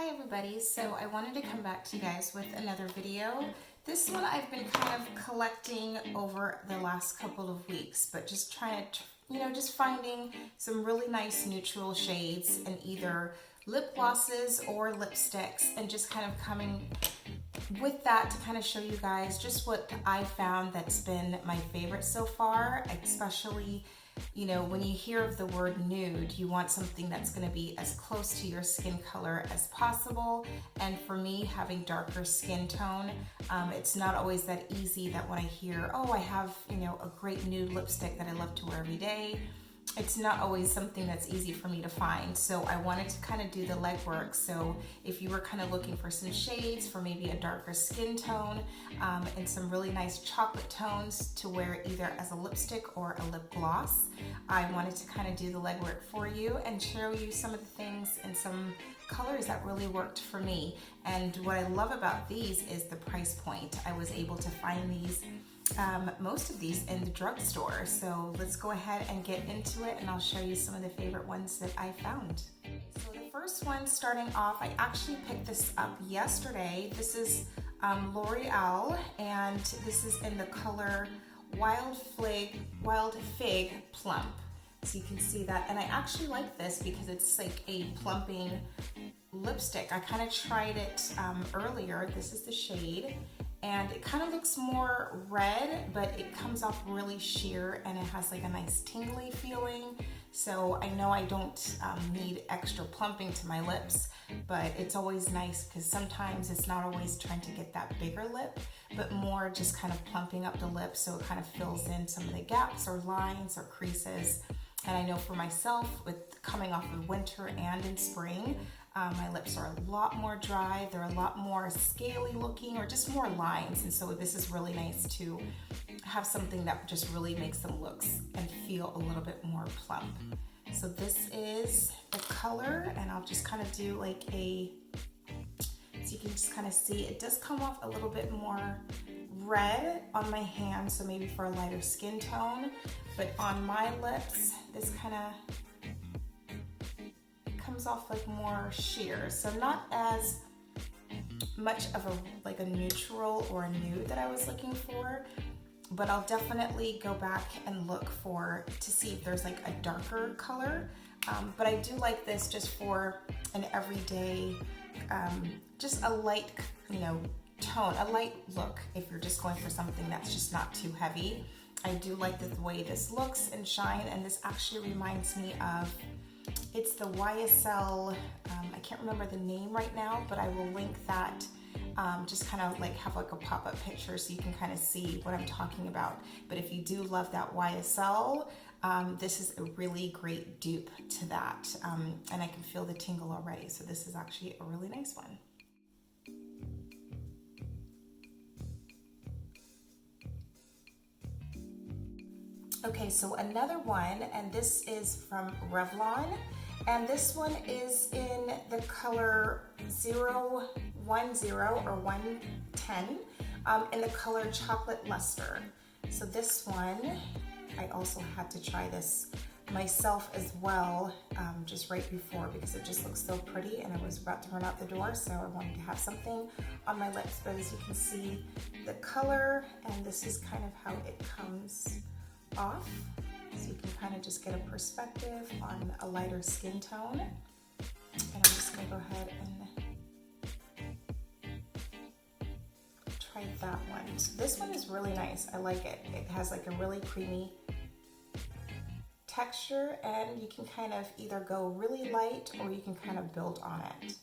Hi everybody, so I wanted to come back to you guys with another video. This one I've been kind of collecting over the last couple of weeks, but just trying to, just finding some really nice neutral shades in either lip glosses or lipsticks, and just kind of coming with that to kind of show you guys just what I found that's been my favorite so far, especially when you hear of the word nude, you want something that's going to be as close to your skin color as possible. And for me, having darker skin tone, it's not always that easy that when I hear, oh, I have, a great nude lipstick that I love to wear every day, it's not always something that's easy for me to find. So I wanted to kind of do the legwork. So if you were kind of looking for some shades for maybe a darker skin tone and some really nice chocolate tones to wear either as a lipstick or a lip gloss, I wanted to kind of do the legwork for you and show you some of the things and some colors that really worked for me. And what I love about these is the price point. I was able to find these most of these in the drugstore. So let's go ahead and get into it, and I'll show you some of the favorite ones that I found. So the first one, starting off, I actually picked this up yesterday. This is L'Oreal, and this is in the color Wild Fig Plump. So you can see that, and I actually like this because it's like a plumping lipstick. I kind of tried it earlier. This is the shade. And it kind of looks more red, but it comes off really sheer, and it has like a nice tingly feeling. So I know I don't need extra plumping to my lips, but it's always nice because sometimes it's not always trying to get that bigger lip, but more just kind of plumping up the lip so it kind of fills in some of the gaps or lines or creases. And I know for myself, with coming off of winter and in spring, my lips are a lot more dry, they're a lot more scaly looking, or just more lines, and so this is really nice to have something that just really makes them look and feel a little bit more plump. So this is the color, and I'll just kind of do like so you can just kind of see, it does come off a little bit more red on my hand, so maybe for a lighter skin tone, but on my lips, this kind of comes off like more sheer, so not as much of a neutral or a nude that I was looking for, but I'll definitely go back and look to see if there's like a darker color, but I do like this just for an everyday, just a light tone, a light look if you're just going for something that's just not too heavy. I do like the way this looks and shine, and this actually reminds me of, it's the YSL, I can't remember the name right now, but I will link that, just kind of like have like a pop-up picture so you can kind of see what I'm talking about. But if you do love that YSL, this is a really great dupe to that, and I can feel the tingle already, so this is actually a really nice one. Okay, so another one, and this is from Revlon, and this one is in the color 010 or 110, in the color Chocolate Luster. So this one, I also had to try this myself as well, just right before, because it just looks so pretty, and I was about to run out the door, so I wanted to have something on my lips. But as you can see, the color, and this is kind of how it comes off, so you can kind of just get a perspective on a lighter skin tone. And I'm just gonna go ahead and try that one. So this one is really nice. I like it. It has like a really creamy texture, and you can kind of either go really light or you can kind of build on it.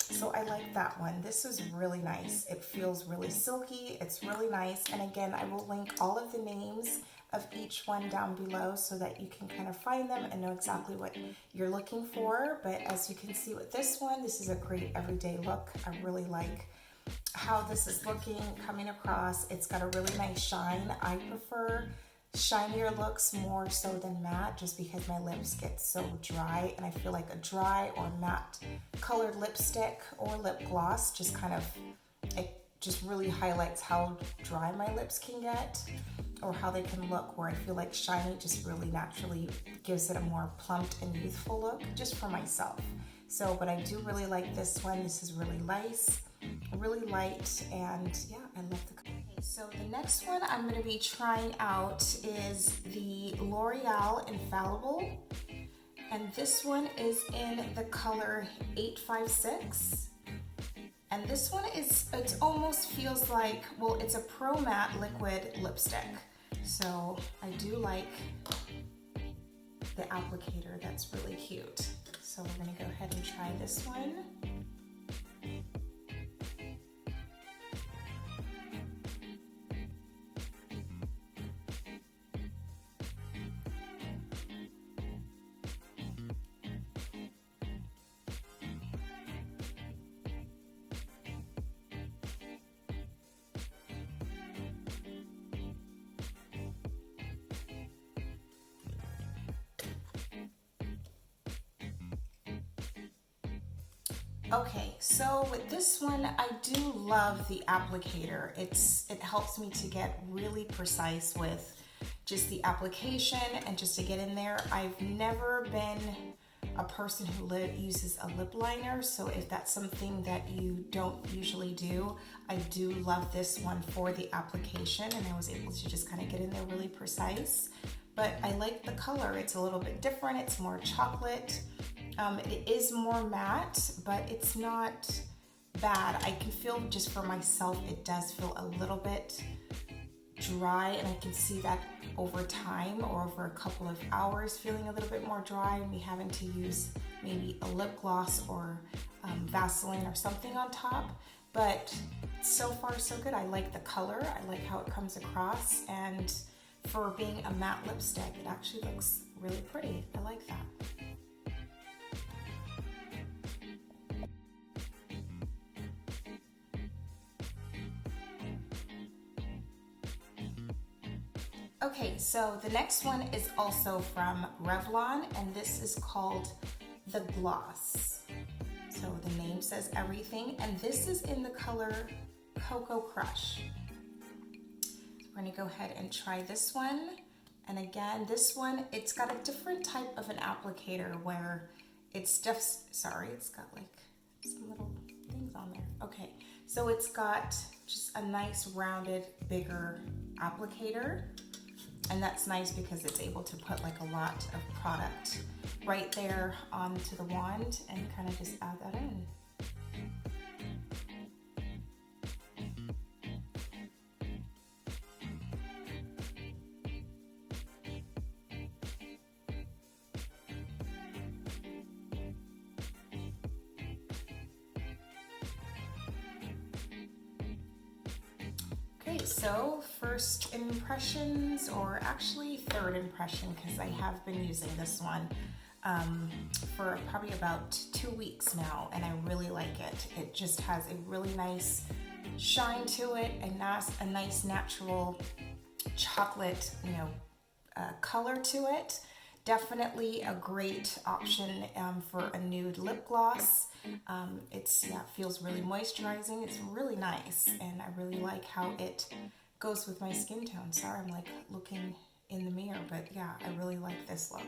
So I like that one. This is really nice. It feels really silky. It's really nice. And again, I will link all of the names of each one down below so that you can kind of find them and know exactly what you're looking for. But as you can see with this one, this is a great everyday look. I really like how this is looking, coming across. It's got a really nice shine. I prefer shinier looks more so than matte, just because my lips get so dry, and I feel like a dry or matte colored lipstick or lip gloss just kind of, it just really highlights how dry my lips can get, or how they can look, where I feel like shiny just really naturally gives it a more plumped and youthful look, just for myself. So, but I do really like this one. This is really nice, really light, and yeah, I love the color. Okay, so the next one I'm going to be trying out is the L'Oreal Infallible, and this one is in the color 856. And this one is, it almost feels like, well, it's a pro matte liquid lipstick. So I do like the applicator, that's really cute. So we're gonna go ahead and try this one. Okay, so with this one, I do love the applicator. It helps me to get really precise with just the application and just to get in there. I've never been a person who uses a lip liner, so if that's something that you don't usually do, I do love this one for the application, and I was able to just kind of get in there really precise. But I like the color. It's a little bit different. It's more chocolate. It is more matte, but it's not bad. I can feel just for myself, it does feel a little bit dry, and I can see that over time or over a couple of hours feeling a little bit more dry and me having to use maybe a lip gloss or Vaseline or something on top. But so far so good. I like the color. I like how it comes across, and for being a matte lipstick, it actually looks really pretty. I like that. Okay, so the next one is also from Revlon, and this is called the Gloss. So the name says everything, and this is in the color Cocoa Crush. So we're gonna go ahead and try this one. And again, this one, it's got a different type of an applicator where it's just, sorry, it's got like some little things on there. Okay, so it's got just a nice rounded, bigger applicator. And that's nice because it's able to put like a lot of product right there onto the wand and kind of just add that in. Okay, so first impressions, or actually third impression, because I have been using this one for probably about 2 weeks now, and I really like it. It just has a really nice shine to it, and a nice natural chocolate, color to it. Definitely a great option for a nude lip gloss. It feels really moisturizing. It's really nice, and I really like how it goes with my skin tone. Sorry, I'm like looking in the mirror, but yeah, I really like this look.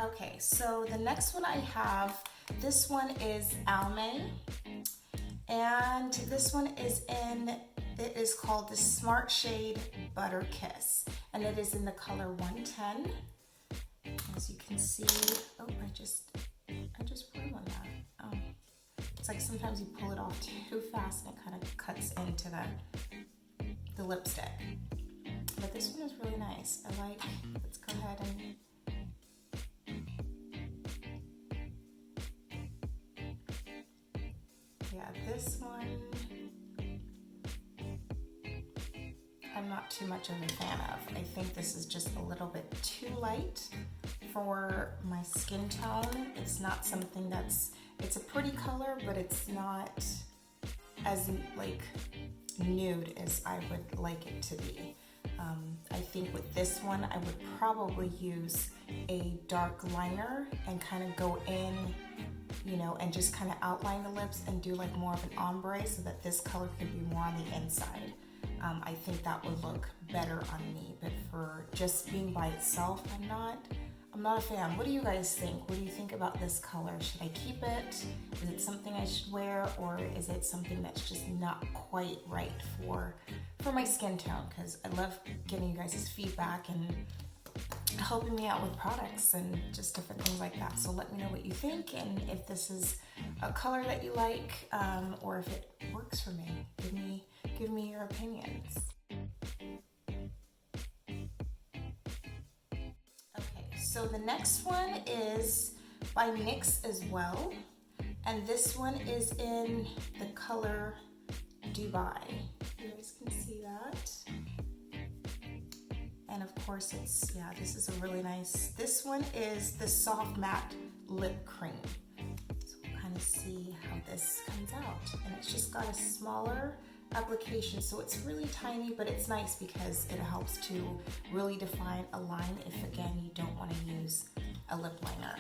Okay, so the next one I have, this one is Almay. And this one it is called the Smart Shade Butter Kiss, and it is in the color 110. As you can see, oh, I just put on that. It's like sometimes you pull it off too fast and it kind of cuts into the lipstick. But this one is really nice. Let's go ahead and this one, I'm not too much of a fan of. I think this is just a little bit too light for my skin tone. It's not something it's a pretty color, but it's not as like nude as I would like it to be. I think with this one, I would probably use a dark liner and kind of go in, you know, and just kind of outline the lips and do like more of an ombre so that this color could be more on the inside. I think that would look better on me, but for just being by itself, I'm not a fan. What do you guys think? What do you think about this color? Should I keep it? Is it something I should wear, or is it something that's just not quite right for my skin tone? Because I love getting you guys' feedback and helping me out with products and just different things like that. So let me know what you think, and if this is a color that you like, or if it works for me. Give me your opinions. So the next one is by NYX as well, and this one is in the color Dubai. You guys can see that. And of course it's, yeah, this is a really nice, this one is the soft matte lip cream. So we'll kind of see how this comes out. And it's just got a smaller application, so it's really tiny, but it's nice because it helps to really define a line if, again, you don't want to use a lip liner.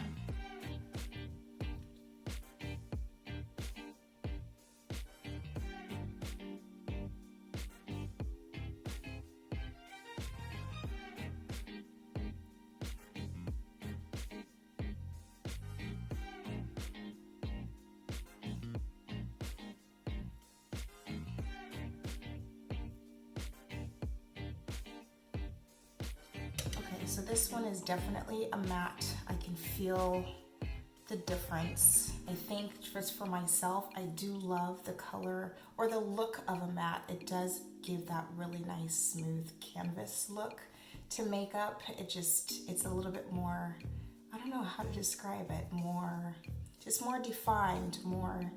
So this one is definitely a matte. I can feel the difference. I think just for myself, I do love the color or the look of a matte. It does give that really nice smooth canvas look to makeup. It's a little bit more, I don't know how to describe it, just more defined, more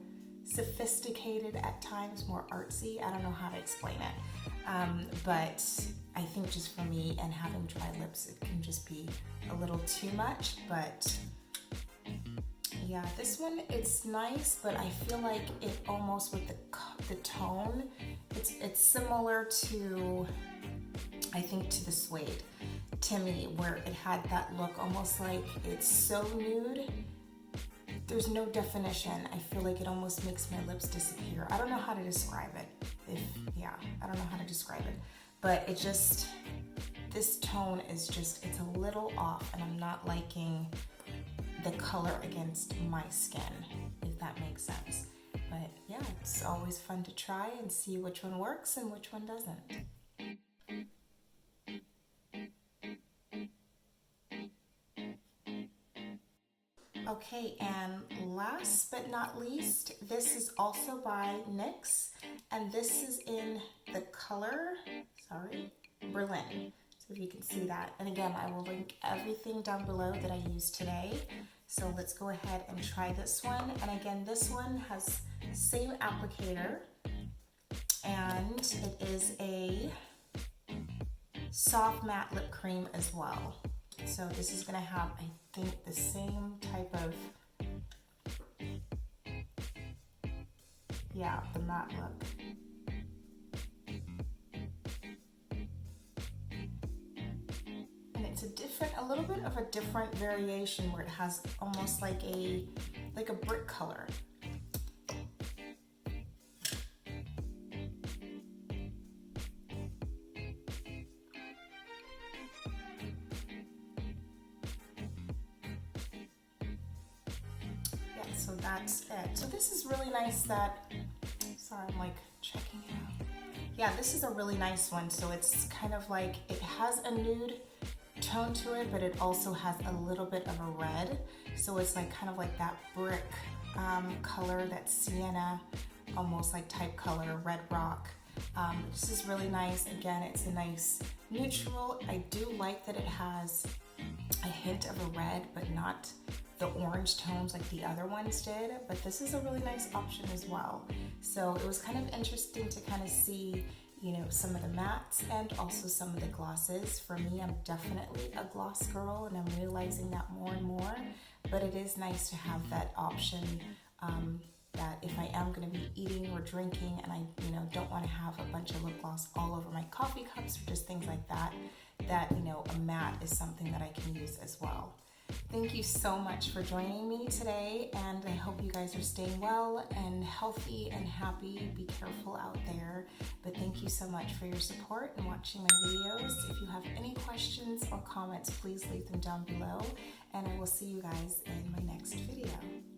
sophisticated at times, more artsy. I don't know how to explain it. But I think just for me and having dry lips, it can just be a little too much. But yeah, this one, it's nice, but I feel like it almost with the tone, it's similar to, I think, to the Suede to me, where it had that look almost like it's so nude. There's no definition. I feel like it almost makes my lips disappear. I don't know how to describe it. I don't know how to describe it. But it just, this tone is just, it's a little off, and I'm not liking the color against my skin, if that makes sense. But yeah, it's always fun to try and see which one works and which one doesn't. Okay, and last but not least, this is also by NYX, and this is in the color, Berlin. So if you can see that. And again, I will link everything down below that I used today. So let's go ahead and try this one. And again, this one has the same applicator, and it is a soft matte lip cream as well. So this is gonna have, I think, the same type of, yeah, the matte look. And it's a little bit of a different variation where it has almost like a brick color. So that's it. So this is really nice that, sorry, I'm like checking it out. Yeah, this is a really nice one. So it's kind of like, it has a nude tone to it, but it also has a little bit of a red. So it's like kind of like that brick color, that sienna, almost like type color, red rock. This is really nice. Again, it's a nice neutral. I do like that it has a hint of a red, but not the orange tones like the other ones did, but this is a really nice option as well. So it was kind of interesting to kind of see, you know, some of the mattes and also some of the glosses. For me, I'm definitely a gloss girl, and I'm realizing that more and more, but it is nice to have that option that if I am going to be eating or drinking and I, don't want to have a bunch of lip gloss all over my coffee cups or just things like that, a matte is something that I can use as well. Thank you so much for joining me today, and I hope you guys are staying well and healthy and happy. Be careful out there, but thank you so much for your support and watching my videos. If you have any questions or comments, please leave them down below, and I will see you guys in my next video.